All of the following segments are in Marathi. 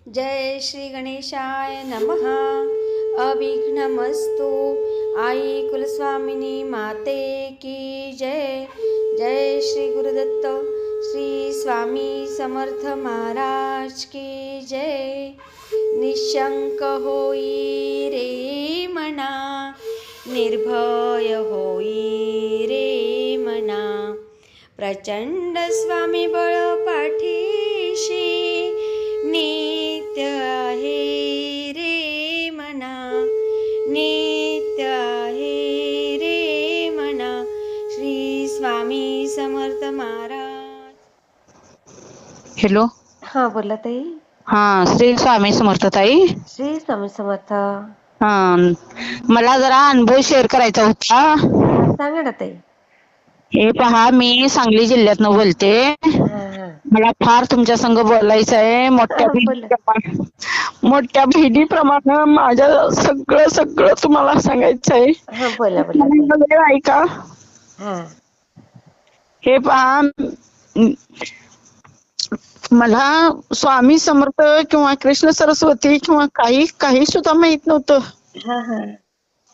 जय श्री गणेशाय नमः. अविघ्नमस्तु. आई कुलस्वामिनी माते की जय. जय श्री गुरुदत्त श्री स्वामी समर्थ महाराज की जय. निशंक होई रे मना, निर्भय होई रे मना. प्रचंड स्वामी बळ पाठीशी, नित्य आहे रे मना. नित्य आहे रे मना. श्री स्वामी समर्थ महाराज. हॅलो. हा बोला ताई. हा, श्री स्वामी समर्थ ताई. श्री स्वामी समर्थ. हा, मला जरा अनुभव शेअर करायचा होता. सांगा ना ताई. हे पहा, मी सांगली जिल्ह्यातनं बोलते. मला फार तुमच्या संग बोलायचं आहे. मोठ्या बहिणीप्रमाणे माझ्या सगळं सगळं तुम्हाला सांगायचं आहे. बोला बोला. वेळ ऐका. हे पहा, मला स्वामी समर्थ किंवा कृष्ण सरस्वती किंवा काही सुद्धा माहित नव्हतं.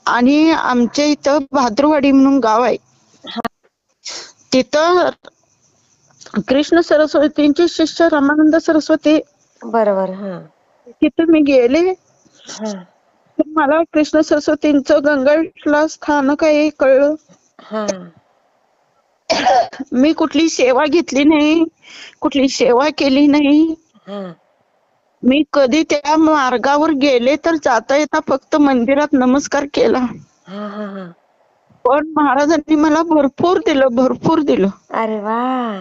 आणि आमच्या इथं भाद्रवाडी म्हणून गाव आहे. तिथं कृष्ण सरस्वतींचे शिष्य रामानंद सरस्वती. बरोबर. तिथं मी गेले. मला कृष्ण सरस्वतींचं गंगावेशला स्थानक आहे कळलं. मी कुठली सेवा घेतली नाही, कुठली सेवा केली नाही. मी कधी त्या मार्गावर गेले तर जाता येता फक्त मंदिरात नमस्कार केला. पण महाराजांनी मला भरपूर दिलं. अरे वा.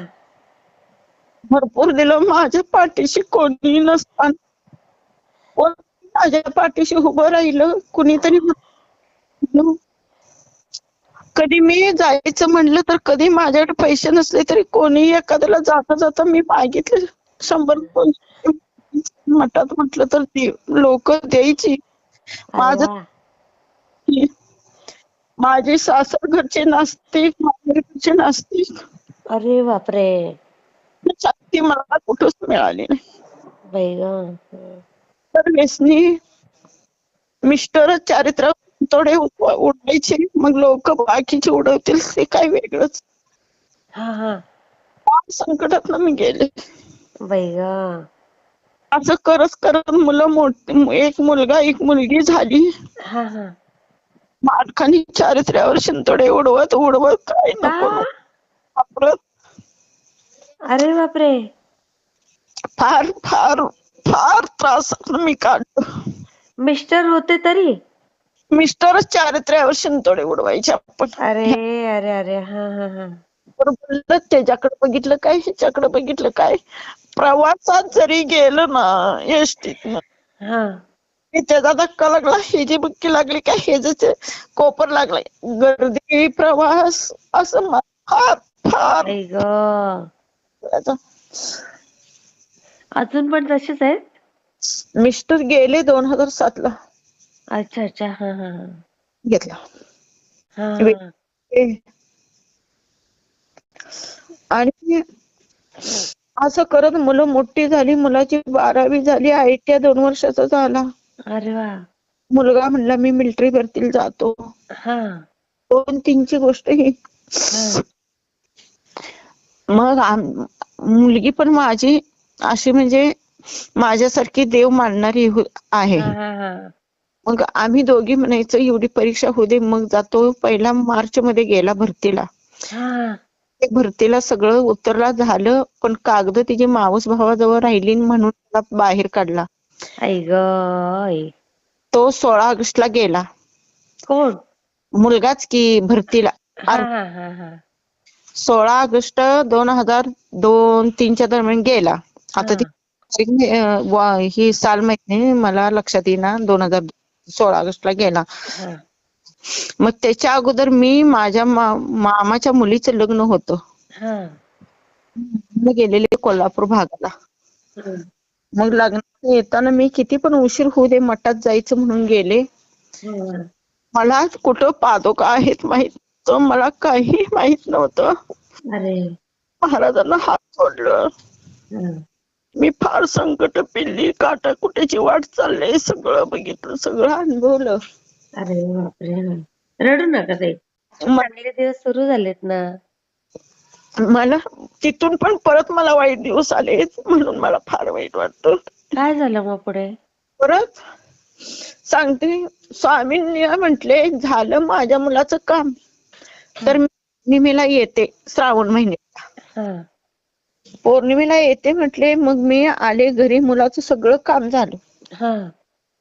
भरपूर दिलं. माझ्या पाठीशी कोणी नसताना कोण माझ्या पाठीशी उभं राहिलं. कुणीतरी कधी मी जायचं म्हणलं तर कधी माझ्याकडे पैसे नसले तरी कोणी एखाद्याला जाता जाता मी मागितले 100 मठात म्हटलं तर ती लोक द्यायची. माझे सासर घरचे नास्तिक, माहेरचे नास्तिक. अरे बापरे. शक्ती मला कुठंच मिळाली नाही. तर व्यसनी मिस्टर चारित्र थोडे उडायचे, मग लोक बाकीचे उडवतील ते काय वेगळंच. संकटात मी गेले. असं करत मुलं एक मुलगा एक मुलगी झाली. माडखानी चारित्र्यावर शिंतोडे उडवत काय नको. अरे बापरे. फार फार फार त्रास मी काढलो. मिस्टर होते तरी मिस्टरच चारित्र्यावर शिंतोडे उडवायचे. आपण अरे अरे अरे. बरोबर. त्याच्याकडे बघितलं काय, ह्याच्याकडे बघितलं काय. प्रवासात जरी गेलं ना एसटीतनं, त्याचा धक्का लागला, हे जी बुक्की लागली काय, हे जे कोपर लागलाय, गर्दी, प्रवास, असं फार फार. अजून पण तसेच आहेत. मिस्टर गेले 2007 ला. अच्छा अच्छा. घेतला. आणि असं करत मुलं मोठी झाली. मुलाची 12वी झाली. ITI 2 वर्षाचा झाला. अरे वा. मुलगा म्हणला मी मिलिटरी भरतीला जातो. 2-3ची गोष्ट ही. मग मुलगी पण माझी अशी म्हणजे माझ्यासारखी देव मानणारी आहे. मग आम्ही दोघी म्हणायचं एवढी परीक्षा होऊ दे मग जातो. 1 मार्च मध्ये गेला भरतीला. भरतीला सगळं उतरला झालं, पण कागद तिची मावस भावाजवळ राहिली म्हणून त्याला बाहेर काढला. तो 16 ऑगस्टला गेला. कोण? मुलगाच की भरतीला. 16 ऑगस्ट 2002-03च्या दरम्यान गेला. आता ती ही साल महिने मला लक्षात येईना. 16 ऑगस्टला गेला. मग त्याच्या अगोदर मी माझ्या मामाच्या मुलीचं लग्न होतं. गेलेले कोल्हापूर भागाला. मग लग्नात येताना मी किती पण उशीर होऊ दे मठात जायचं म्हणून गेले. मला कुठं पादुका आहेत माहित, मला काही माहित नव्हतं. महाराजांना हात जोडलं. मी फार संकट पिल्ली, काटाकुट्याची वाट चाललंय, सगळं बघितलं, सगळं अनुभवलं. अरे बापरे! रडू नका ताई. चांगले दिवस सुरू झालेत ना. मला तिथून पण परत मला वाईट दिवस आले, म्हणून मला फार वाईट वाटतं. काय झालं मग पुढे? परत सांगते, स्वामींनी म्हटले झालं माझ्या मुलाचं काम तर मी पौर्णिमेला येते, श्रावण महिन्यात हा पौर्णिमेला येते म्हटले. मग मी आले घरी, मुलाचं सगळं काम झालं, हा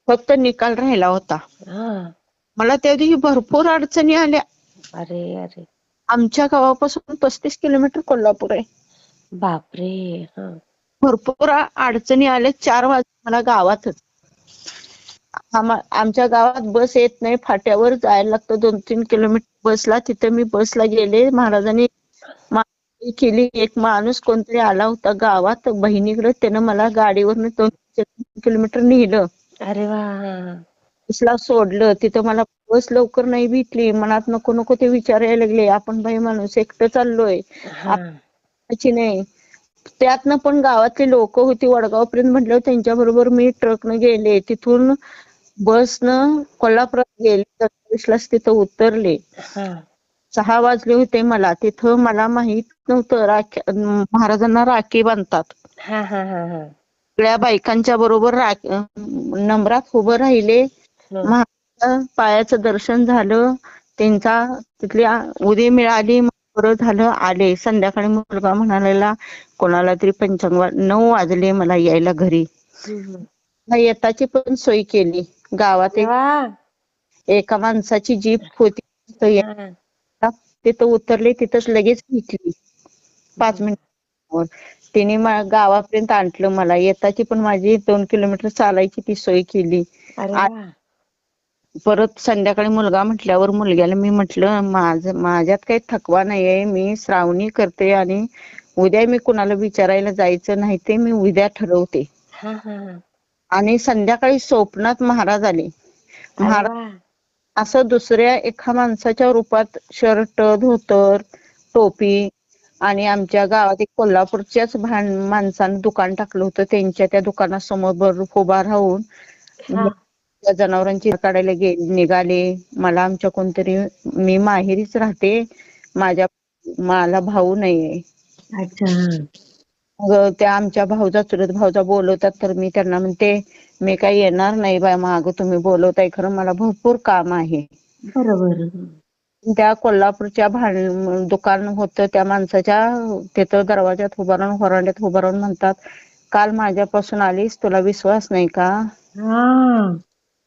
फक्त निकाल राहिला होता. हा मला त्या दिवशी भरपूर अडचणी आल्या. अरे अरे आमच्या गावापासून 35 किलोमीटर कोल्हापूर आहे. बापरे! हा भरपूर अडचणी आल्या. 4 वाजता मला गावातच, आमच्या गावात बस येत नाही, फाट्यावर जायला लागतं 2-3 किलोमीटर बसला. तिथे मी बसला गेले, महाराजांनी केली. एक माणूस कोणतरी आला होता गावात बहिणीकडे, त्यानं मला गाडीवरनं 2 किलोमीटर नेलं. अरे वा. बसला सोडलं. तिथं मला बस लवकर नाही भेटली. मनात नको नको ते विचारायला लागले, आपण बाई माणूस एकटं चाललोय, नाही. त्यातनं पण गावातली लोक होती, वडगाव पर्यंत म्हटलं, त्यांच्या बरोबर मी ट्रकनं गेले. तिथून बसनं कोल्हापुरात गेले, 27लाच तिथं उतरले. 6 वाजले होते मला. तिथं मला माहित नव्हतं महाराजांना राखी बांधतात. सगळ्या बायकांच्या बरोबर नंबरात उभं राहिले. पायाचं दर्शन झालं, त्यांचा तिथली उदी मिळाली, बरं झालं. आले संध्याकाळी. मुलगा म्हणालेला कोणाला तरी पंचांग 9 वाजले मला यायला घरी. येताची पण सोय केली. गावात एका माणसाची जीप होती, तिथं उतरले, तिथंच लगेच भेटली. 5 मिनिट तिने गावापर्यंत आणलं मला. येताची पण माझी 2 किलोमीटर चालायची ती सोय केली. परत संध्याकाळी मुलगा म्हटल्यावर मुलग्याला मी म्हटलं, माझ्यात काही थकवा नाहीये, मी श्रावणी करते आणि उद्या मी कुणाला विचारायला जायचं नाही, ते मी उद्या ठरवते. आणि संध्याकाळी स्वप्नात महाराज आले. महाराज असं दुसऱ्या एका माणसाच्या रूपात, शर्ट, धोतर, टोपी, आणि आमच्या गावात एक कोल्हापूरच्याच माणसानं दुकान टाकलं होतं, त्यांच्या त्या दुकानासमोर उभा राहून जनावरांची काढायला निघाले. मला आमच्या कोणतरी, मी माहेरीच राहते, मला भाऊ नाहीये. मग त्या आमच्या भाऊजा, चुलत भाऊजा बोलवतात, तर मी त्यांना म्हणते, मी काही येणार नाही बाय, माग तुम्ही बोलवताय, खरं मला भरपूर काम आहे. बरोबर. त्या कोल्हापूरच्या दुकान होतं त्या माणसाच्या, तिथं दरवाजात उभा राहून, व्हरांड्यात उभा राहून म्हणतात, काल माझ्यापासून आलीस, तुला विश्वास नाही का?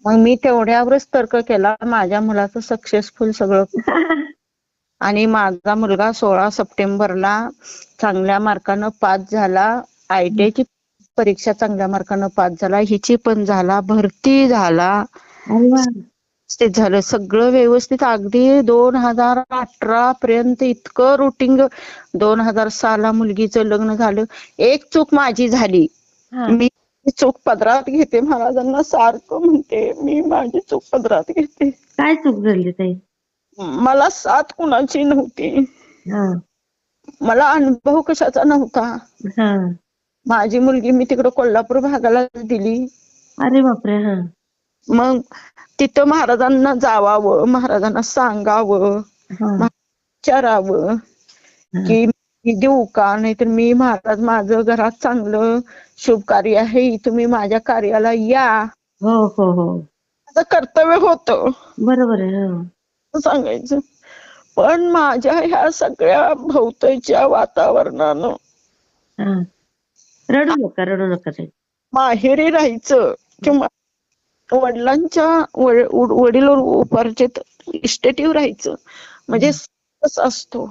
मग मी तेवढ्यावरच तर्क केला, माझ्या मुलाचं सक्सेसफुल सगळं. आणि माझा मुलगा 16 सप्टेंबरला चांगल्या मार्कानं पास झाला. ITI ची परीक्षा चांगल्या मार्कानं पास झाला, हिची पण झाला, भरती झाला, व्यवस्थित झालं, सगळं व्यवस्थित. अगदी 2018 पर्यंत इतकं रुटीन. 2006 मुलगीचं लग्न झालं. एक चूक माझी झाली, मी चूक पदरात घेते, महाराजांना सारखं म्हणते, मी माझी चूक पदरात घेते. काय चूक झाली ताई? मला साथ कुणाची नव्हती, मला अनुभव कशाचा नव्हता. माझी मुलगी मी तिकडे कोल्हापूर भागाला दिली. अरे बापरे. मग तिथं महाराजांना जावावं, महाराजांना सांगावं, विचारावं की देऊ का, नाहीतर मी, महाराज माझं घरात चांगलं शुभ कार्य आहे, तुम्ही माझ्या कार्याला या. माझं कर्तव्य होतं, बरोबर आहे, सांगायचं. पण माझ्या ह्या सगळ्या भोवतीच्या वातावरणानं रडू नका माहेरी राहायचं किंवा वडिलांच्या वडील उपार्जित इस्टेटीवर राहायचं म्हणजे असतो.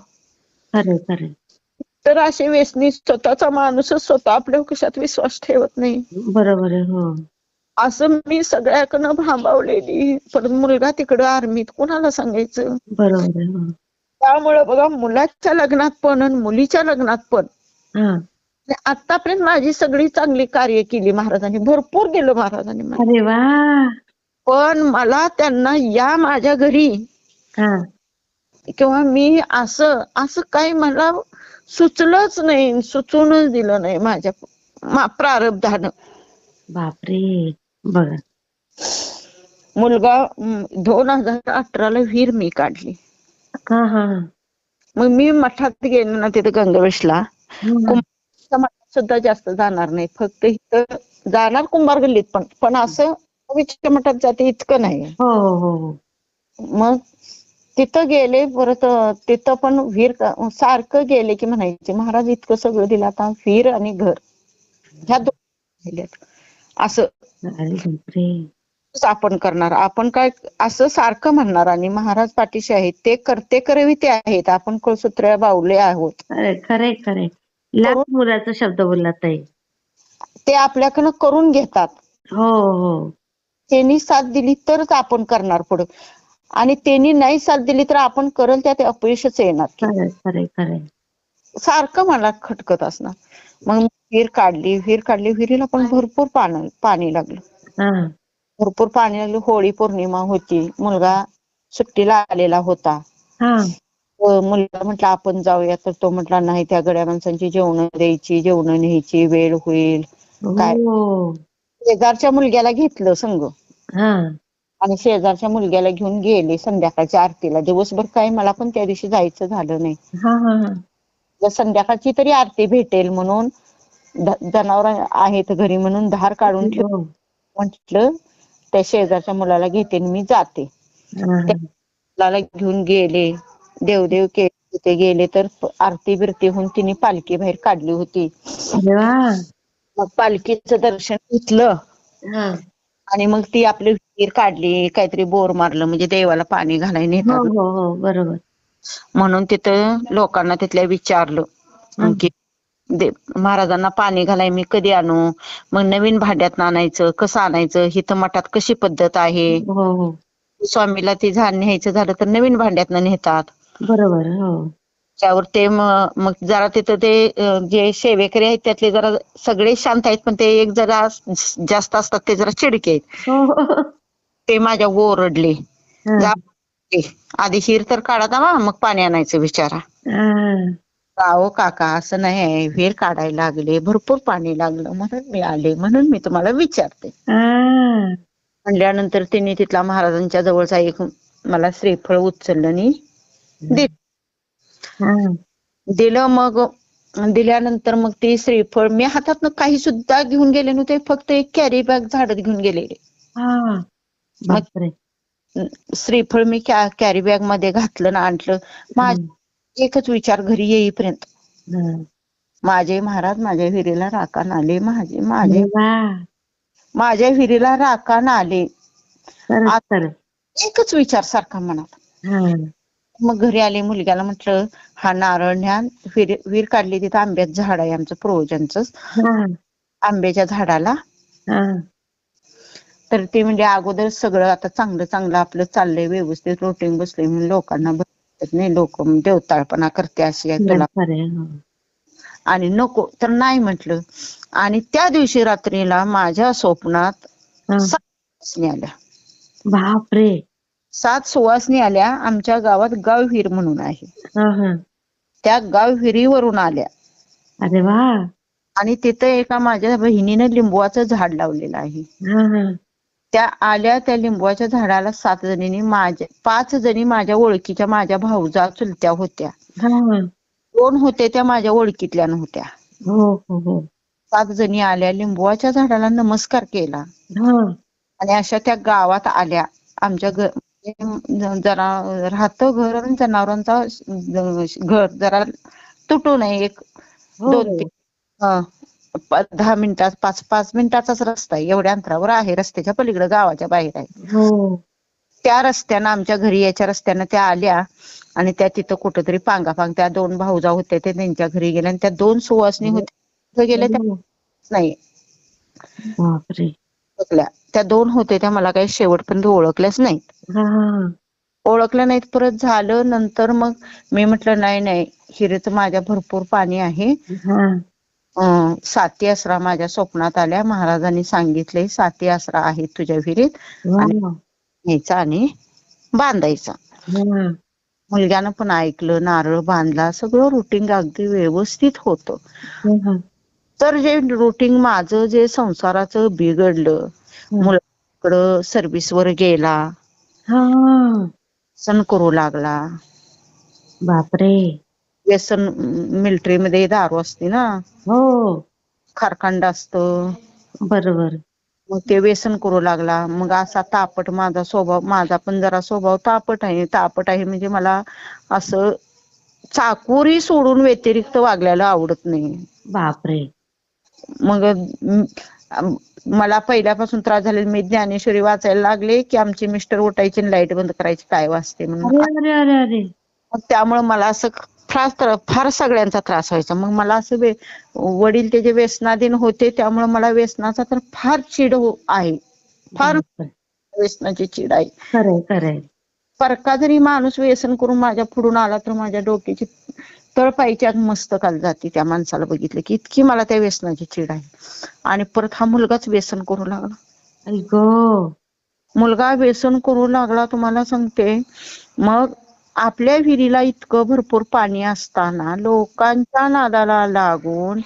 तर असे व्यसनी, स्वतःचा माणूसच स्वतः आपल्या कशात विश्वास ठेवत नाही. बरोबर आहे. असं मी सगळ्याकडनं भांबावलेली. पण मुलगा तिकडं आर्मीत, कोणाला सांगायचं. बरोबर आहे. त्यामुळे बघा, मुलाच्या लग्नात पण आणि मुलीच्या लग्नात पण आतापर्यंत माझी सगळी चांगली कार्य केली महाराजांनी, भरपूर केलं महाराजांनी. अरे वा. पण मला त्यांना या माझ्या घरी किंवा मी असं काही मला सुचलंच नाही, सुचूनच दिलं नाही माझ्या प्रारब्धानं. बापरे. बघा. मुलगा 2018ला विहीर मी काढली. हा हा मग मी मठात गेले ना तिथे गंगवेशला, हा. कुंभारच्या मठात सुद्धा जास्त जाणार नाही, फक्त इथं जाणार कुंभार गल्लीत पण असं विठ्ठल मठात जाते इतकं नाही. हो हो हो. मग तिथं गेले परत, तिथं पण विहीर सारखं गेले की म्हणायचे महाराज इतकं सगळं दिलं, आता विहीर आणि घर ह्या दोन राहिल्यात. असं अरे बापरे. आपण करणार, आपण काय असं सारखं म्हणणार, आणि महाराज पाठीशी आहेत, ते करते करवी ते आहेत, आपण कळसूत्र्या बावले आहोत. अरे खरे खरे. लाख करून मुलाचा शब्द बोलला ताई. ते आपल्याकडनं करून घेतात. हो हो. त्यांनी साथ दिली तरच आपण करणार पुढे, आणि त्यांनी नाही साथ दिली तर आपण करल त्यात अपयशच येणार की. खरे खरे खरे. सारखं मला खटकत असणार. मग विहीर काढली, विहिरीला पण भरपूर पाणी लागलं. हा भरपूर पाणी लागलं. होळी पौर्णिमा होती, मुलगा सुट्टीला आलेला होता. हा. मुलगा म्हटला आपण जाऊया, तर तो म्हटला नाही, त्या गड्या माणसांची जेवणं द्यायची, जेवणं न्यायची, वेळ होईल काय. हो. शेजारच्या मुलग्याला घेतलं संग, हा आणि शेजारच्या मुलग्याला घेऊन गेले संध्याकाळच्या आरतीला. दिवसभर काय मला पण त्या दिवशी जायचं झालं नाही. हा हा हा. संध्याकाळची तरी आरती भेटेल म्हणून, जनावर आहेत घरी म्हणून धार काढून ठेव हो. म्हटलं, त्या शेजारच्या मुलाला घेते मी जाते. हा त्या मुलाला घेऊन गेले, देवदेव केले. तिथे गेले तर आरती बिरती होऊन तिने पालखी बाहेर काढली होती. अरे वा. मग पालखीचं दर्शन घेतलं, हा. आणि मग ती आपली विहीर काढली, काहीतरी बोर मारलं म्हणजे देवाला पाणी घालायला हो नेतात हो हो. बरोबर. म्हणून तिथं लोकांना तिथल्या विचारलं की महाराजांना पाणी घालाय मी कधी आणू, मग नवीन भांड्यात आणायचं, कसं आणायचं, हिथं मठात कशी पद्धत आहे. हो हो. स्वामीला ती न्यायचं झालं तर नवीन भांड्यातनं नेतात. बरोबर. हो. त्यावर ते मग जरा तिथं ते जे सेवेकरी आहेत त्यातले जरा सगळे शांत आहेत, पण ते एक जरा जास्त असतात ते जरा चिडके आहेत. हो. ते माझ्या ओरडले, हा. जा आधी हिर तर काढा जावा, मग पाणी आणायचं विचारा. हा. अहो काका असं नाही, विहीर काढायला लागले, भरपूर पाणी लागलं म्हणून मी आले, म्हणून मी तुम्हाला विचारते. हा. म्हणल्यानंतर त्यांनी तिथला महाराजांच्या जवळचा एक मला श्रीफळ उचललं आणि हा. दिलं. मग दिल्यानंतर मग ते श्रीफळ मी हातातनं काही सुद्धा घेऊन गेले नव्हते, फक्त एक कॅरी बॅग झाडत घेऊन गेलेले. हा. बापरे. श्रीफळ मी कॅरी बॅग मध्ये घातलं ना आणलं. माझा एकच विचार घरी येईपर्यंत, माझे महाराज माझ्या विहिरीला राखण आले, अरे वा. माझ्या विहिरीला राखण आले, खरंच खरंच. एकच विचार सारखा मनात. हा. मग घरी आले, मुलग्याला म्हटलं हा नारळ न्या. विहीर काढली तिथं आंब्याचं झाड आहे आमचं पूर्वजांचं, हा. आंब्याच्या झाडाला. हा. तर ते म्हणजे अगोदर सगळं आता चांगलं चांगलं आपलं चाललंय, व्यवस्थित रोटीन बसलंय म्हणून लोकांना बघत नाही, लोक देवताळपणा करते अशी आहे तुला, आणि नको तर नाही म्हटलं. आणि त्या दिवशी रात्रीला माझ्या स्वप्नात 7 सुवासिनी आल्या. बापरे. 7 सुवासिनी आल्या. आमच्या गावात गाव विहीर म्हणून आहे, हा हा. त्या गाव विहिरीवरून आल्या. अरे वा. आणि तिथं एका माझ्या बहिणीनं लिंबवाचं झाड लावलेलं आहे. हा हा. त्या आल्या, त्या लिंबवाच्या झाडाला 7 जणींनी, 5 जणी माझ्या ओळखीच्या माझ्या भाऊजा चुलत्या होत्या. हा. 2 होते त्या माझ्या ओळखीतल्या नव्हत्या. हो हो हो. 7 जणी आल्या, लिंबवाच्या झाडाला नमस्कार केला, हा. आणि अशा त्या गावात आल्या. आमच्या जरा राहतं घर आणि जनावरांचा घर जरा तुटू नये, एक हो 2-3 10 मिनिटात 5 मिनिटाचाच रस्ता आहे, एवढ्या अंतरावर आहे, रस्त्याच्या पलीकडे गावाच्या बाहेर आहे. हो. त्या रस्त्यानं, आमच्या घरी याच्या रस्त्यानं त्या आल्या, आणि त्या तिथं कुठंतरी पांगापांग त्या 2 भाऊजा होत्या ते त्यांच्या घरी गेल्या, आणि त्या 2 सुवासिनी होत्या गेल्या त्या नाही. बापरे. त्या 2 होते त्या मला काही शेवटपर्यंत ओळखल्याच नाहीत. हा हा. ओळखलं नाहीत. परत झालं नंतर मग मी म्हटलं नाही नाही, हिरीत माझ्या भरपूर पाणी आहे. हा. 7 आसरा माझ्या स्वप्नात आल्या, महाराजांनी सांगितले 7 आसरा आहेत तुझ्या विहिरीत, आणि न्यायचा आणि बांधायचा. मुलग्यानं पण ऐकलं, नारळ बांधला, सगळं रुटीन अगदी व्यवस्थित होतं. तर जे रुटीन माझं जे संसाराचं बिघडलं, मुलाकडं सर्व्हिसवर गेला, हा व्यसन करू लागला. बापरे. व्यसन मिलिटरी मध्ये दारू असते ना, हो खारखंड असतं, बरोबर. मग ते व्यसन करू लागला. मग असा तापट माझा स्वभाव, माझा पण जरा स्वभाव तापट आहे. तापट आहे म्हणजे मला असं चाकोरी सोडून व्यतिरिक्त वागल्याला आवडत नाही. बापरे. मग मला पहिल्यापासून त्रास झालेला, मी ज्ञानेश्वरी वाचायला लागले की आमचे मिस्टर उठायचे आणि लाईट बंद करायची, काय वाचते म्हणून. अरे अरे अरे अरे. मग त्यामुळे मला असं फार सगळ्यांचा त्रास व्हायचा. मग मला असं वडील त्याचे व्यसनाधीन होते, त्यामुळे मला व्यसनाचा तर फार चीड आहे, फार व्यसनाची चीड आहे. खरंय खरंय. परका जरी माणूस व्यसन करून माझ्या पुढून आला तर माझ्या डोक्याची तळपायच्या मस्तकाला जाते त्या माणसाला बघितलं की, इतकी मला त्या व्यसनाची चीड आहे. आणि परत हा मुलगाच व्यसन करू लागला. आई गो. मुलगा व्यसन करू लागला तुम्हाला सांगते. मग आपल्या विहिरीला इतकं भरपूर पाणी असताना लोकांच्या नादाला लागून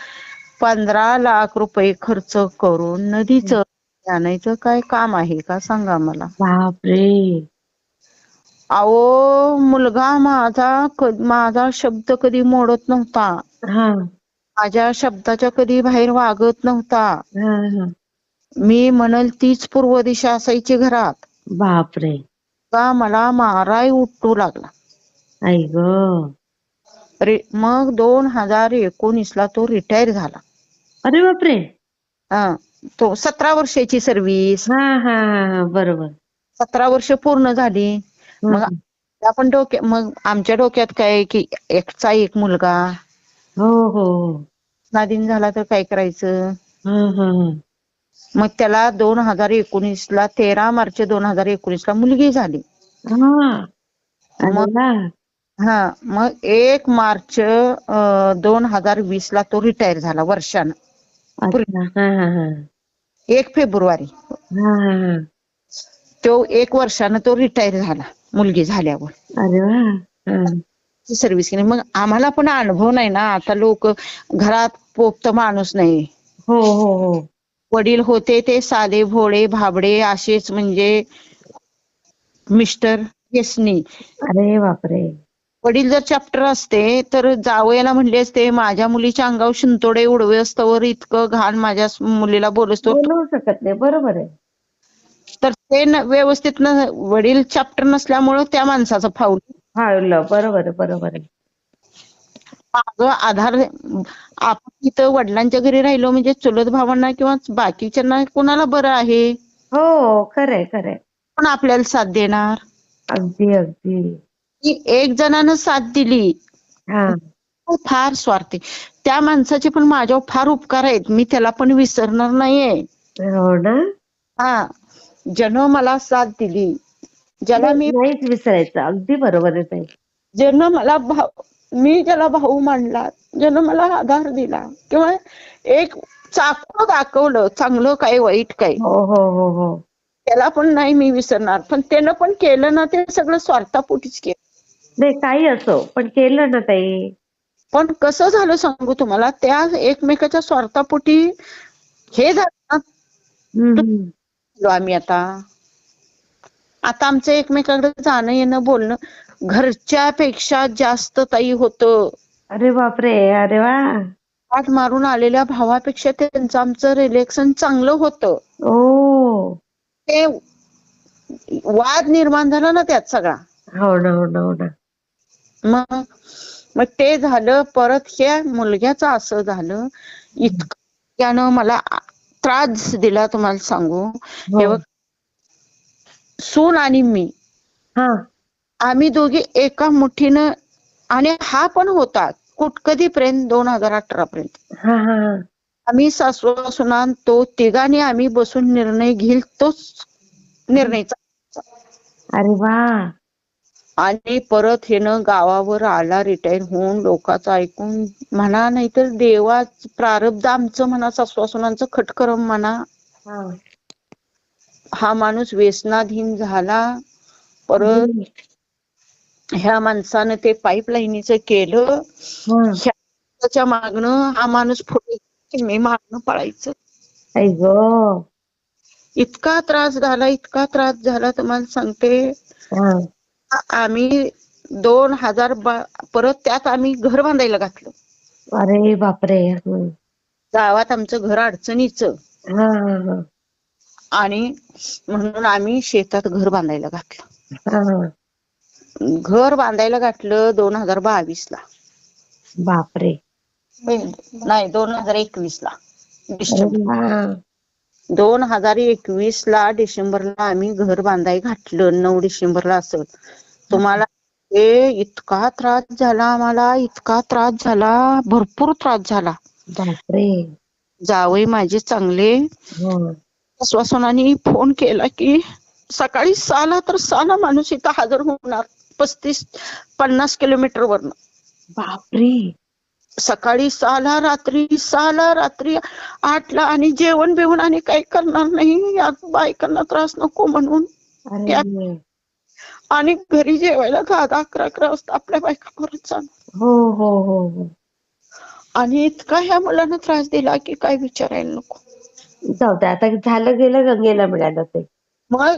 15 लाख रुपये खर्च करून नदीचं आणायचं काय काम आहे का सांगा मला. बापरे. अहो मुलगा माझा शब्द कधी मोडत नव्हता, हा माझ्या शब्दाच्या कधी बाहेर वागत नव्हता. हा हा. मी म्हणल तीच पूर्व दिशा असायची घरात. बापरे. का मला माराय उठू लागला. आई ग. मग 2019 ला तो रिटायर झाला. अरे बापरे. हा, तो 17 वर्षाची सर्व्हिस, हा हा हा बरोबर. 17 वर्ष पूर्ण झाली. मग आपण मग आमच्या डोक्यात काय की एकचा एक मुलगा, हो हो नादिन झाला तर काय करायचं. हा हा. मग त्याला 2019 ला 13 मार्च 2019 ला मुलगी झाली. मग मग 1 मार्च 2020 ला तो रिटायर झाला वर्षानं. अच्छा. हा हा हा. 1 फेब्रुवारी हा हा. तो 1 वर्षानं तो रिटायर झाला मुलगी झाल्यावर. अरे वा. सर्व्हिस केली. मग आम्हाला पण अनुभव नाही ना, आता लोक घरात पोपत माणूस नाही. हो हो हो. वडील होते ते साधे भोळे भाबडे असेच, म्हणजे मिस्टर व्यसनी. अरे बापरे. वडील जर चॅप्टर असते तर जावयाला म्हणले असते माझ्या मुलीच्या अंगावर शिंतोडे उडवे असतवर इतकं घाण माझ्या मुलीला बोलतो, बोलवू शकत नाही. बरोबर आहे. तर ते व्यवस्थित वडील चॅप्टर नसल्यामुळं त्या माणसाचं फाऊल. बरोबर आहे बरोबर आहे. माझं आधार आपण इथं वडिलांच्या घरी राहिलो म्हणजे चुलत भावांना किंवा बाकीच्यांना कोणाला बरं आहे. हो खरंय खरंय. पण आपल्याला साथ देणार. अगदी अगदी. की एक जणानं साथ दिली, फार स्वार्थी. त्या माणसाचे पण माझ्यावर फार उपकार आहेत, मी त्याला पण विसरणार नाहीये. हो ना. हा, ज्यानं मला साथ दिली, ज्याला मी नाहीच विसरायचं. अगदी बरोबर आहे ताई. ज्यानं मला मी ज्याला भाऊ मानला, ज्यानं मला आधार दिला किंवा एक चाकू दाखवलं चांगलं काय वाईट काय, हो हो हो हो. त्याला पण नाही मी विसरणार. पण त्यानं पण केलं ना ते सगळं स्वार्थापोटीच केलं. नाही काही असो पण केलं ना ताई. पण कसं झालं सांगू तुम्हाला, त्या एकमेकाच्या स्वार्थापोटी हे झालं आम्ही आता आमचं एकमेकाकडे जाणं येणं बोलणं घरच्या पेक्षा जास्त ताई होतं. अरे बापरे. अरे वा. पाठ मारून आलेल्या भावापेक्षा त्यांचं आमचं रिलेशन चांगलं होतं. ओ. ते वाद निर्माण झाला ना त्यात सगळा. हो ना हो ना हो ना. मग ते झालं. परत ह्या मुलग्याचं असं झालं, इतकं त्यानं मला त्रास दिला तुम्हाला सांगू. हे बघ, सून आणि मी, आम्ही दोघी एका मुठीनं, आणि हा पण होता कधीपर्यंत 2018 पर्यंत आम्ही सासू सुना तो तिघांनी आम्ही बसून निर्णय घेईल तोच निर्णयचा. अरे वा. आणि परत हेनं गावावर आला रिटायर होऊन, लोकांचं ऐकून म्हणा, नाहीतर देवा प्रारब्ध आमचं म्हणा, सासूसासूनांचं खटकरम म्हणा, हा माणूस व्यसनाधीन झाला. परत ह्या माणसानं ते पाईपलाईनीचं केलं, ह्याच्या मागणं हा माणूस पुढे की मी मागणं पळायचं. आई गं. इतका त्रास झाला तुम्हाला सांगते. हा. आम्ही 2000 परत त्यात आम्ही घर बांधायला घातलं. अरे बापरे. गावात आमचं घर अडचणीचं. हा हा हा. आणि म्हणून आम्ही शेतात घर बांधायला घातलं. हा. घर बांधायला घातलं 2022 ला. बापरे. नाही 2021 ला अरे डिसेंबर. वा. 2021 ला डिसेंबरला आम्ही घर बांधायला घातलं. 9 डिसेंबरला असं. तुम्हाला इतका त्रास झाला आम्हाला, इतका त्रास झाला, भरपूर त्रास झाला. बापरे. जावई माझे चांगले हो. श्वासनाने फोन केला की सकाळी 6ला तर 6ला माणूस इथं हजर होणार. 35-50 किलोमीटर वरनं. बापरे. सकाळी 6ला, रात्री 6ला, रात्री 8ला. आणि जेवण बिवण आणि काही करणार नाही, या बायकांना त्रास नको म्हणून. अरे. आणि घरी जेवायला 10-11 वाजता आपल्या बायकांवरच जाणार. हो हो हो हो. आणि इतका ह्या मुलांना त्रास दिला की काय विचारायला नको. जाऊ दे आता, झालं गेलं, गंगेला मिळालं ते. मग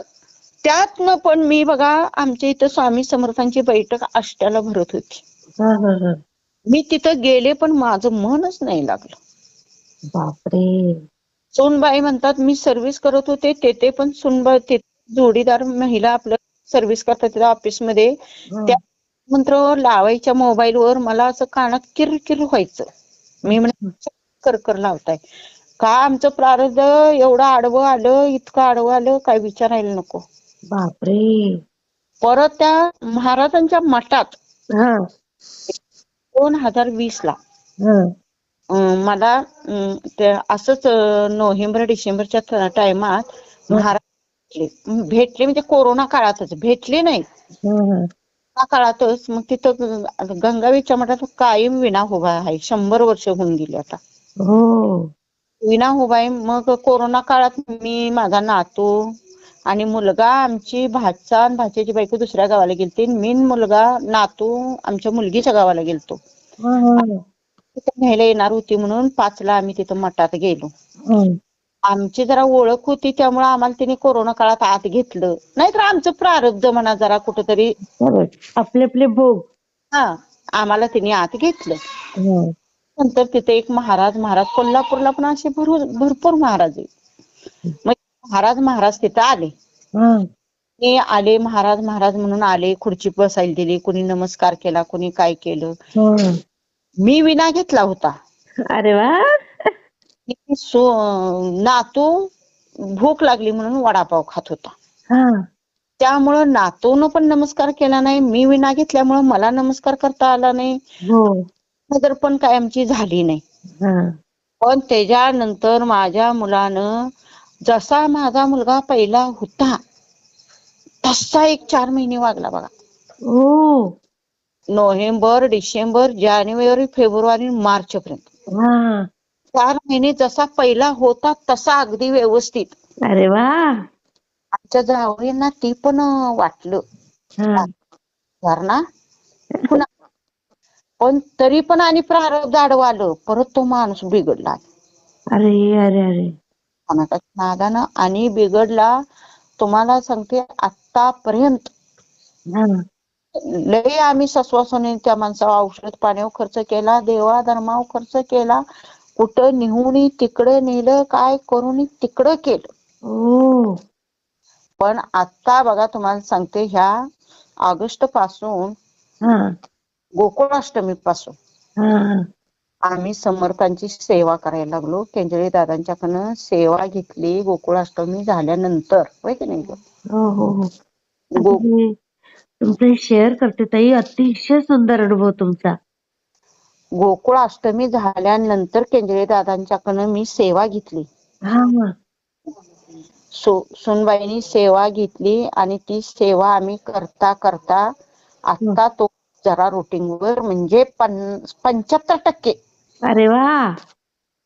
त्यातनं पण मी बघा, आमच्या इथं स्वामी समर्थांची बैठक आष्ट्याला भरत होती. हा हा हा. मी तिथं गेले पण माझं मनच नाही लागलं. बापरे. सोनबाई म्हणतात मी सर्व्हिस करत होते तेथे पण सुनबाई जोडीदार महिला आपलं सर्व्हिस करतात तिथं ऑफिसमध्ये. त्या मंत्र लावायच्या मोबाईलवर, मला असं कानात किरकिर व्हायचं. मी म्हणजे कर लावताय का, आमचं प्रारब्ध एवढं आडवं आलं, इतकं आडवं आलं काय विचारायला नको. बापरे. परत त्या महाराजांच्या मठात हा 2020 ला हा मला असंच नोव्हेंबर डिसेंबरच्या टायमात महाराज भेटले. म्हणजे कोरोना काळातच भेटले नाही, त्या काळातच. मग तिथं गंगावीच्या मठात कायम विणा उभा आहे. 100 वर्ष होऊन गेली आता. हो. विणा उभा आहे. मग कोरोना काळात मी, माझा नातू आणि मुलगा, आमची भाचा आणि भाच्याची बायको दुसऱ्या गावाला गेलती. मी, मुलगा, नातू आमच्या मुलगीच्या गावाला गेलतो. तिथं न्यायला येणार होती म्हणून 5ला आम्ही तिथं मठात गेलो. आमची जरा ओळख होती त्यामुळे आम्हाला तिने कोरोना काळात आत घेतलं. नाहीतर आमचं प्रारब्ध म्हणा जरा कुठंतरी आपले आपले भोग. हा, आम्हाला तिने आत घेतलं. नंतर तिथे एक महाराज कोल्हापूरला पण असे भरपूर महाराज आहे. मग महाराज तिथं आले. ते आले महाराज म्हणून आले. खुर्ची बसायला दिली, कोणी नमस्कार केला, कोणी काय केलं. मी विना घेतला होता. अरे वा. नातू भूक लागली म्हणून वडापाव खात होता. त्यामुळं नातून पण नमस्कार केला नाही. मी विना घेतल्यामुळं मला नमस्कार करता आला नाही. नंतर पण काय आमची झाली नाही. पण त्याच्यानंतर माझ्या मुलानं, जसा माझा मुलगा पहिला होता तसा एक 4 महिने वागला बघा. नोव्हेंबर, डिसेंबर, जानेवारी, फेब्रुवारी, मार्च पर्यंत 4 महिने जसा पहिला होता तसा अगदी व्यवस्थित. अरे वा. आमच्या जावयांना ती पण वाटलं ना पुन्हा. पण तरी पण आणि प्रारब्ध आडवं आलं, परत तो माणूस बिघडला. अरे अरे अरे. नादानं आणि बिघडला. तुम्हाला सांगते आतापर्यंत लय आम्ही ससवासने त्या माणसावर औषध पाण्यावर खर्च केला, देवा धर्मावर खर्च केला, कुठं निहुनी तिकडं नेलं, काय करून तिकडं केलं. पण आता बघा तुम्हाला सांगते, ह्या ऑगस्ट पासून गोकुळाष्टमी पासून आम्ही समर्थांची सेवा करायला लागलो. केंजळे दादांच्याकडनं सेवा घेतली गोकुळाष्टमी झाल्यानंतर, होय की नाही. तुमचं शेअर करते ताई, अतिशय सुंदर अनुभव तुमचा. गोकुळाष्टमी झाल्यानंतर केंजळे दादांच्याकडनं मी सेवा घेतली. सुनबाईंनी सेवा घेतली आणि ती सेवा आम्ही करता करता आता तो जरा रुटीनवर म्हणजे 75%. अरे वा.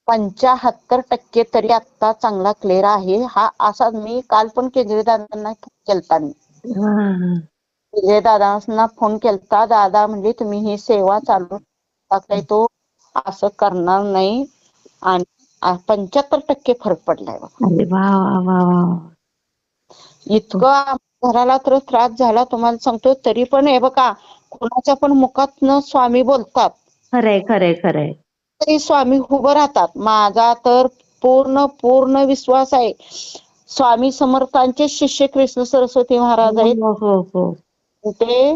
75% तरी आता चांगला क्लिअर आहे. हा असा मी काल पण केंजळे दादांना केलता. केंजळे दादांना फोन केलता. दादा म्हणजे तुम्ही ही सेवा चालू काही तो असं करणार नाही आणि 75% फरक पडलाय बघा. अरे वा वा वा वा. इतकं घराला तर त्रास झाला तुम्हाला सांगतो. तरी पण हे बघा, कोणाच्या पण मुखातनं स्वामी बोलतात खरंय खरंय खरंय. तरी स्वामी उभं राहतात. माझा तर पूर्ण पूर्ण विश्वास आहे. स्वामी समर्थांचे शिष्य कृष्ण सरस्वती महाराज आहेत. हो हो हो. ते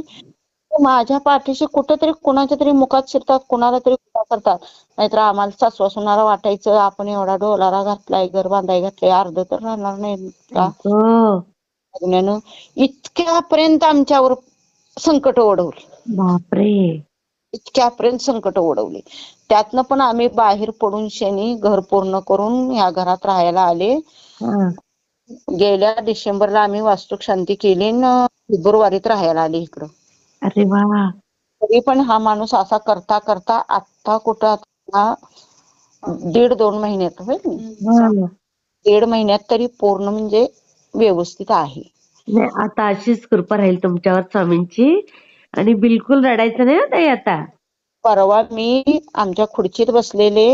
माझ्या पाठीशी कुठेतरी कुणाच्या तरी मुखात शिरतात, कुणाला तरी कृपा करतात. नाहीतर आम्हाला सासवा सुनाला वाटायचं आपण एवढा डोलारा घातलाय, घर बांधाय घातलाय, अर्ध तर राहणार नाही का हो. लग्नानं. इतक्यापर्यंत आमच्यावर संकट ओढवली, बापरे. इतक्यापर्यंत संकट ओढवली. त्यातनं पण आम्ही बाहेर पडून शनी घर पूर्ण करून या घरात राहायला आले. हा. गेल्या डिसेंबरला आम्ही वास्तुक शांती केली न फेब्रुवारीत राहायला आले इकडं. अरे वा. तरी पण हा माणूस असा करता करता आता कुठं आता 1.5-2 महिन्यात होईल ना, हा. 1.5 महिन्यात तरी पूर्ण म्हणजे व्यवस्थित आहे. नाही आता अशीच कृपा राहील तुमच्यावर स्वामींची. आणि बिलकुल रडायचं नाही ताई आता. परवा मी आमच्या खुर्चीत बसलेले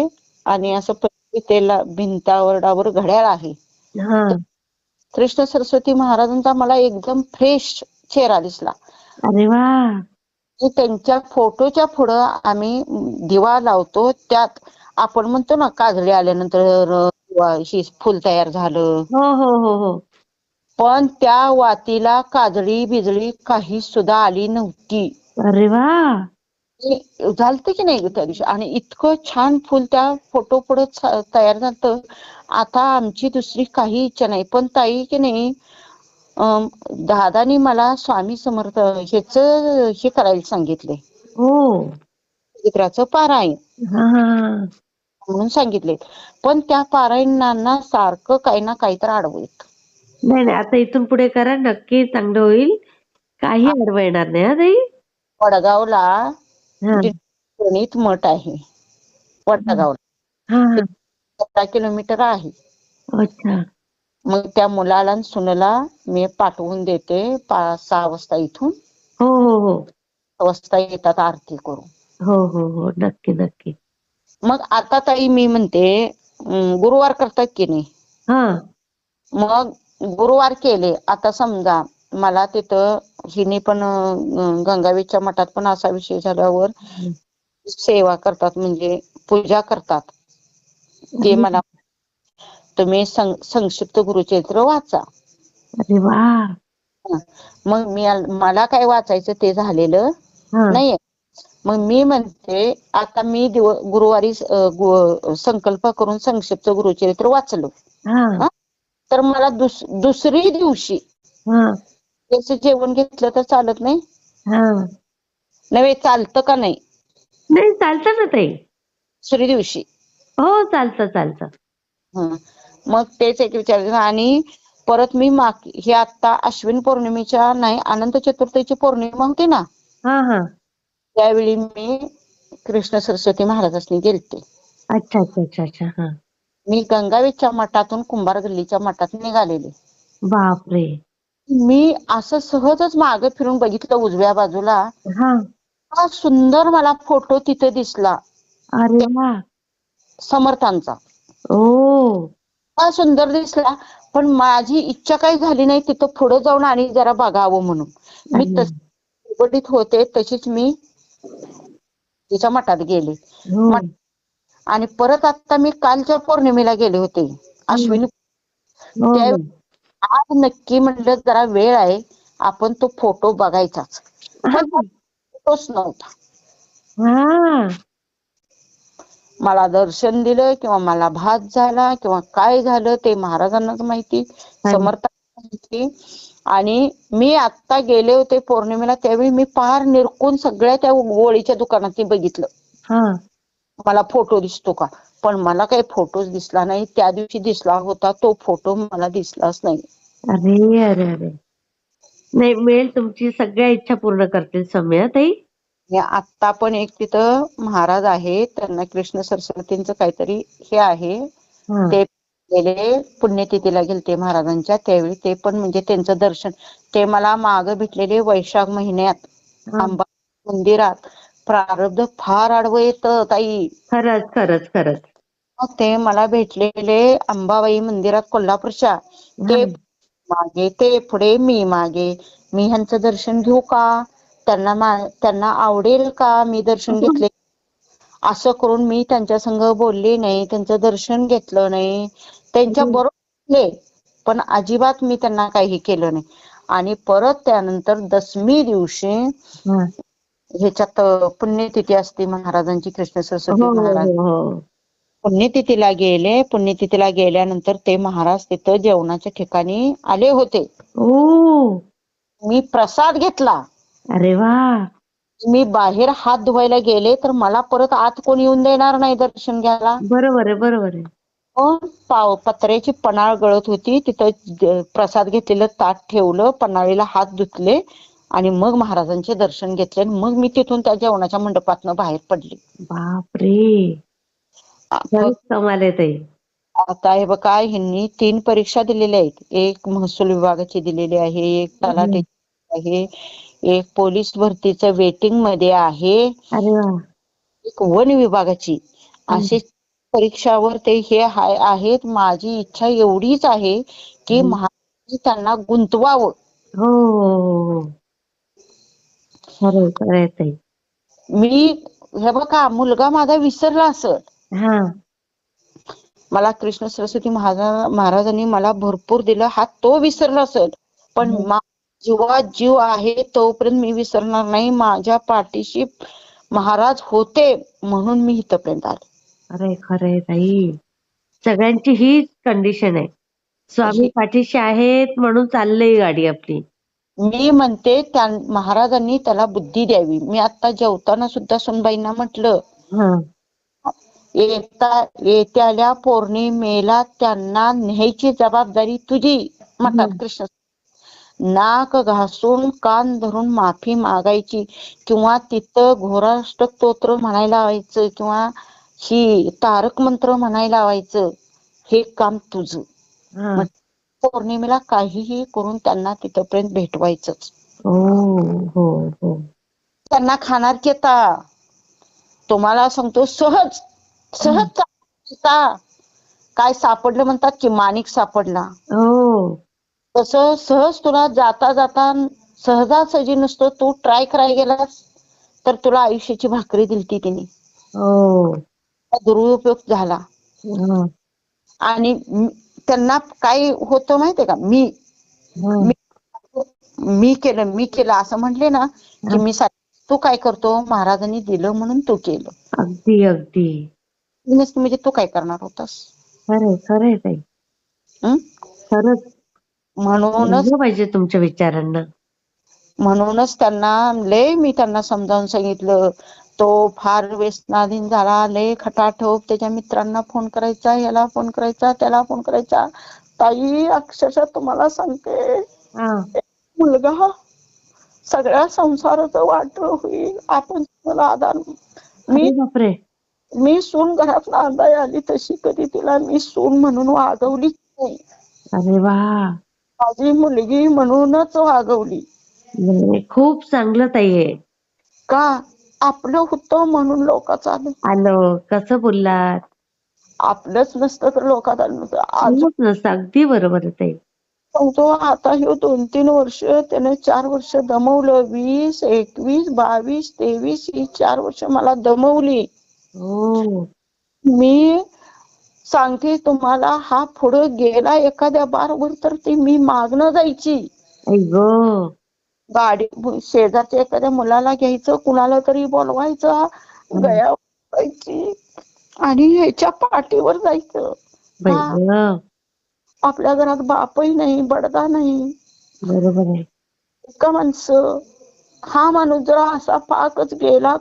आणि असं त्याला भिंतावरडावर घड्याळ आहे. हा. कृष्ण सरस्वती महाराजांचा मला एकदम फ्रेश चेहरा दिसला. अरे वा. त्यांच्या फोटोच्या पुढं आम्ही दिवा लावतो. त्यात आपण म्हणतो ना काजळी आल्यानंतर ही फुल तयार झालं, हो हो हो हो. पण त्या वातीला काजळी बिजळी काही सुद्धा आली नव्हती. अरे वा. झालत की नाही त्या दिवशी. आणि इतकं छान फुल त्या फोटो पुढे तयार झालं. आता आमची दुसरी काही इच्छा नाही. पण ताई की नाही, दादानी मला स्वामी समर्थ ह्याच हे करायला सांगितले, हो. चित्राचं पारायण हा हा. म्हणून सांगितले. पण त्या पारायणांना सारखं काही ना काही तर आडवं येत. नाही नाही आता इथून पुढे करा, नक्की चांगलं होईल. काही अडवं येणार नाही हा ताई. वडगावला हा. गणित मठ आहे वडगावला. हा ते हा. 17 किलोमीटर आहे. अच्छा. मग त्या मुलाला आणि सुनेला मी पाठवून देते 5-6 वाजता इथून. हो हो हो. 6 वाजता येतात आरती करून. हो हो हो. नक्की नक्की. मग आता ताई मी म्हणते, गुरुवार करतात की नाही, हा. मग गुरुवार केले. आता समजा मला तिथं हिने पण गंगावेशच्या मठात पण असा विषय झाल्यावर सेवा करतात म्हणजे पूजा करतात. ते मला तुम्ही संक्षिप्त गुरुचरित्र वाचा. अरे वा. मग मला काय वाचायचं ते झालेलं हा. नाहीये. मग मी म्हणते आता मी गुरुवारी संकल्प करून संक्षिप्त गुरुचरित्र वाचलो. हा. तर मला दुसरी दिवशी हा. त्याचं जेवण घेतलं तर चालत नाही? हा. नव्हे, चालतं का नाही नाही चालतं ना ताई. दुसरी दिवशी? हो चालतं चालतं. मग तेच एक विचार. आणि परत मी हे आता अश्विन पौर्णिमेच्या नाही, अनंत चतुर्थीची पौर्णिमा होती ना, हा हा. त्यावेळी मी कृष्ण सरस्वती महाराजांनी गेलते. अच्छा अच्छा अच्छा अच्छा. हा. मी गंगावेशच्या मठातून कुंभार गल्लीच्या मठात निघालेले. बापरे. मी असं सहजच मागे फिरून बघितलं उजव्या बाजूला. हा. हा सुंदर मला फोटो तिथे दिसला अरे वा. समर्थांचा. ओ. हा सुंदर दिसला. पण माझी इच्छा काही झाली नाही तिथं पुढे जाऊन आणि जरा बघावं म्हणून. मी तशी होते तशीच मी तिच्या मठात गेले. हो. आणि परत आता मी कालच्या पौर्णिमेला गेले होते अश्विनी. हो त्या हो. आज नक्की म्हणलं जरा वेळ आहे आपण तो फोटो बघायचाच. पण फोटोच नव्हता. हा. मला दर्शन दिलं किंवा मला भात झाला किंवा काय झालं ते महाराजांनाच माहिती, समर्थांना माहिती. आणि मी आता गेले होते पौर्णिमेला त्यावेळी मी पार निरकून सगळ्या त्या गोळीच्या दुकानात बघितलं. हा. मला फोटो दिसतो का, पण मला काही फोटोच दिसला नाही. त्या दिवशी दिसला होता तो फोटो मला दिसलाच नाही. अरे अरे अरे. नाही मिळेल, तुमची सगळ्या इच्छा पूर्ण करतील स्वामी ताई. आता पण एक तिथं महाराज आहे, त्यांना कृष्ण सरस्वतींचं काहीतरी हे आहे. ते गेले पुण्यतिथीला गेलते महाराजांच्या त्यावेळी. ते पण म्हणजे त्यांचं दर्शन ते मला माग भेटलेले वैशाख महिन्यात अंबा मंदिरात. प्रारब्ध फार आडवं येतं ताई. खरंच खरंच खरंच. मग ते मला भेटलेले अंबाबाई मंदिरात कोल्हापूरच्या, हा ते मागे ते पुढे मी मागे, मी ह्यांचं दर्शन घेऊ का, त्यांना आवडेल का मी दर्शन घेतले, असं करून मी त्यांच्या संग बोलले नाही, त्यांचं दर्शन घेतलं नाही, त्यांच्या बरोबर, पण अजिबात मी त्यांना काही केलं नाही. आणि परत त्यानंतर दशमी दिवशी हा. ह्याच्यात पुण्यतिथी असते महाराजांची, कृष्ण हो सरस्वती हो महाराज, हो हो. पुण्यतिथीला गेले. पुण्यतिथीला गेल्यानंतर ते महाराज तिथं जेवणाच्या ठिकाणी आले होते. ओ. मी प्रसाद घेतला. अरे वा. मी बाहेर हात धुवायला गेले तर मला परत आत कोणी येऊन देणार नाही दर्शन घ्यायला. बरोबर आहे, बरोबर आहे. पण पत्र्याची पन्हाळ गळत होती, तिथं प्रसाद घेतलेलं ताट ठेवलं, पन्हाळीला हात धुतले आणि मग महाराजांचे दर्शन घेतले. मग मी तिथून त्या जेवणाच्या मंडपातनं बाहेर पडले. बापरे. खरंच कमाल आहे ताई. आता हे बघा, ह्यांनी 3 परीक्षा दिलेल्या आहेत. एक महसूल विभागाची दिलेली आहे, एक तलाठीची आहे, एक पोलीस भरतीचं वेटिंग मध्ये आहे, अरे वा. एक वन विभागाची. असे परीक्षावर ते हे आहेत. माझी इच्छा एवढीच आहे की महाराजांनी त्यांना गुंतवावं. हो हो. खरंय, खरंय ताई. मी हे बघा, मुलगा माझा विसरला असं, हा. मला कृष्ण सरस्वती महाराजांनी मला भरपूर दिलं, हा तो विसरला असेल, पण जीवात जीव आहे तोपर्यंत मी विसरणार नाही. माझ्या पाठीशी महाराज होते म्हणून मी इथपर्यंत आले. अरे खरंय ताई. सगळ्यांची हीच कंडिशन आहे. स्वामी पाठीशी आहेत म्हणून चाललंय गाडी आपली. मी म्हणते त्या महाराजांनी त्याला बुद्धी द्यावी. मी आता जेवताना सुद्धा सुनबाईंना म्हटलं, येत्याल्या पौर्णिमेला त्यांना न्यायची जबाबदारी तुझी. म्हणतात कृष्ण, नाक घासून कान धरून माफी मागायची, किंवा तिथं घोराष्टक म्हणायला लावायचं, किंवा ही तारक मंत्र म्हणायला लावायचं, हे काम तुझं. पौर्णिमेला काहीही करून त्यांना तिथपर्यंत भेटवायचंच. त्यांना खाणार केता, तुम्हाला सांगतो, सहज सहज काय सापडलं म्हणतात की माणिक सापडला, तसं सहज तुला जाता जाता सहजासहजी नुसतं तू ट्राय करायला गेलास तर तुला आयुष्याची भाकरी दिलती तिने. दुरुपयोग झाला. आणि त्यांना काय होतं माहितीये का, मी केलं असं म्हटले ना की मी तू काय करतो, महाराजांनी दिलं म्हणून तू केलं. अगदी अगदी. म्हणजे तू काय करणार होतास. खरंय, खरंय ताई. खरंच. म्हणूनच पाहिजे तुमच्या विचारांना. मी त्यांना समजावून सांगितलं. तो फार व्यसनाधीन झाला, लय खटाठोप, त्याच्या मित्रांना फोन करायचा, याला फोन करायचा, त्याला फोन करायचा. ताई अक्षरशः तुम्हाला सांगते, मुलगा सगळ्या संसाराचं वाटोळ होईल, आपण मला आधार. मी सून घरात नांदाय आली तशी कधी तिला मी सून म्हणून वागवली नाही. अरे वा. माझी मुलगी म्हणूनच वागवली. खूप चांगलं ताई आहे. का आपलं होतं म्हणून लोकांचं आलं. कसं बोललात. आपलंच नसतं तर लोकात आलं नसतं. अगदी बरोबर आहे ताई. सांगतो, आता हे 2-3 वर्ष त्याने 4 वर्ष दमवलं. 20, 21, 22, 23 ही 4 वर्ष मला दमवली. मी सांगते तुम्हाला, हा पुढे गेला एखाद्या बारवर तर ती मी मागणं जायची. गाडी शेजारच्या एखाद्या मुलाला घ्यायचं, कुणाला तरी बोलवायचं, गया व्हायची आणि ह्याच्या पाठीवर जायचं. आपल्या घरात बापही नाही, बडगा नाही. बरोबर आहे. का माणसं, हा माणूस जर असा पाकच गेला,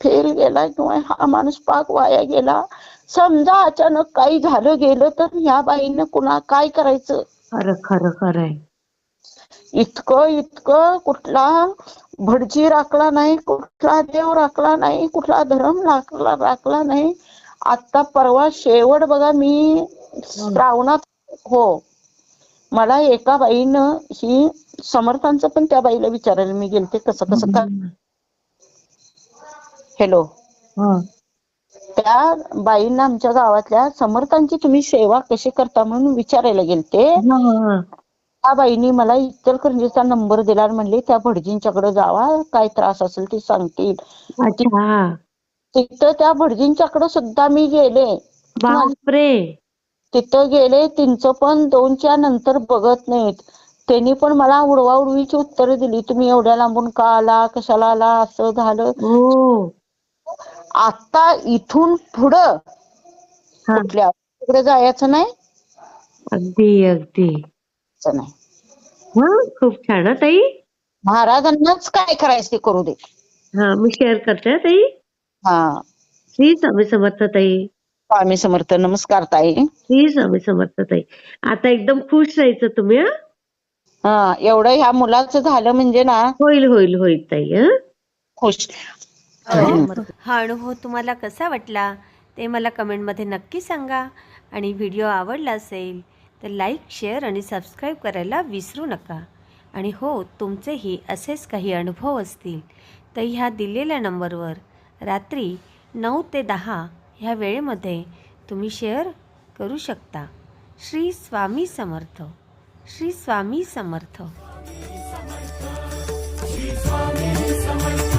फेल गेला, किंवा हा माणूस पाक वाया गेला, समजा अचानक काही झालं गेलं तर ह्या बाईनं कुणा काय करायचं. खरं खरं खरंय. इतकं कुठला भटजी राखला नाही, कुठला देव राखला नाही, कुठला धर्म राखला नाही. आता परवा शेवट बघा, मी श्रावणात, मला एका बाईनं, ही समर्थांचं पण त्या बाईला विचारायला मी गेलते कसं काय. हॅलो, त्या बाईंना आमच्या गावातल्या समर्थांची तुम्ही सेवा कशी करता म्हणून विचारायला गेलते. हा हा त्या बाईंनी मला इचलकरंजीचा नंबर दिला आणि म्हणली त्या भटजींच्याकडे जावा, काय त्रास असेल ते सांगतील. अच्छा. तिथं त्या भटजींच्याकडे सुद्धा मी गेले. बापरे. तिथं गेले, त्यांचं पण 2च्या नंतर बघत नाहीत. त्यांनी पण मला उडवाउडवीची उत्तर दिली, तुम्ही एवढ्या लांबून का आला, कशाला आला, असं झालं. हो. आता इथून पुढं हा. कुठल्या तिकडे जायचं नाही. अगदी अगदी. नाही. हा, खूप छान हा ताई. महाराजांनाच काय करायचं ते करू दे. हा, मी शेअर करते हा ताई. हा. श्री स्वामी समर्थ ताई. स्वामी समर्थ. नमस्कार ताई. श्री स्वामी समर्थ ताई. आता एकदम खुश राहायचं तुम्ही. हा, हा, एवढं ह्या मुलाचं झालं म्हणजे ना, होईल होईल होईल ताई. हा, खुश. हा अनुभव तुम्हाला कसा वाटला ते मला कमेंटमध्ये नक्की सांगा. आणि व्हिडिओ आवडला असेल तर लाईक, शेअर आणि सबस्क्राईब करायला विसरू नका. आणि हो, तुमचेही असेच काही अनुभव असतील तर ह्या दिलेल्या नंबरवर रात्री 9 ते 10 ह्या वेळेमध्ये तुम्ही शेअर करू शकता. श्री स्वामी समर्थ. श्री स्वामी समर्थ. स्वामी समर्थ.